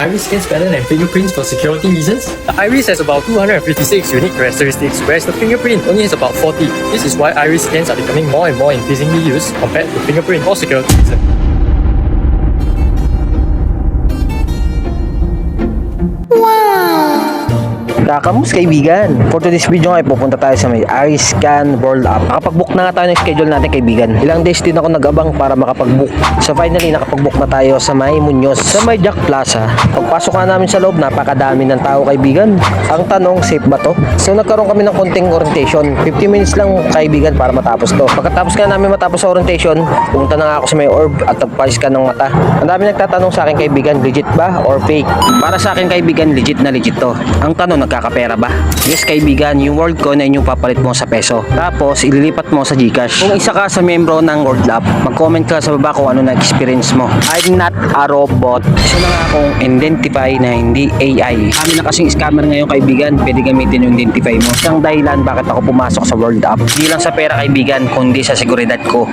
Iris scans better than fingerprints for security reasons. The Iris has about 256 unique characteristics, whereas the fingerprint only has about 40. This is why Iris scans are becoming more and more increasingly used compared to fingerprint for security reasons. Kakamus kaibigan, for today's video ay pupunta tayo sa may Iris Scan World App. Nakapag-book na nga tayo ng schedule natin kaibigan. Ilang days din ako nag-abang para makapag-book. So finally nakapag-book na tayo sa may Muñoz, sa may Jack Plaza. Pagpasok na namin sa loob, napakadami ng tao kaibigan. Ang tanong, safe ba to? So nagkaroon kami ng konting orientation. 50 minutes lang kaibigan para matapos to. Pagkatapos nga namin matapos sa orientation, pumunta na nga ako sa may orb at nagpalis ka ng mata. Ang dami nagtatanong sa akin kaibigan, legit ba or fake? Para sa akin kaibigan, legit na legit to. Ang tanong, nagkakapera ba? Yes kaibigan, yung world coin ay yung papalit mo sa peso. Tapos ililipat mo sa GCash. Kung isa ka sa membro ng World Lab, mag-comment ka sa baba kung ano na experience mo. I'm not a robot. Isa na nga akong identify na hindi AI. Kami na kasing scammer ngayon kaibigan, pwede gamitin yung identify mo. Isang dahilan bakit ako pumasok sa World App. Hindi lang sa pera kaibigan, kundi sa seguridad ko.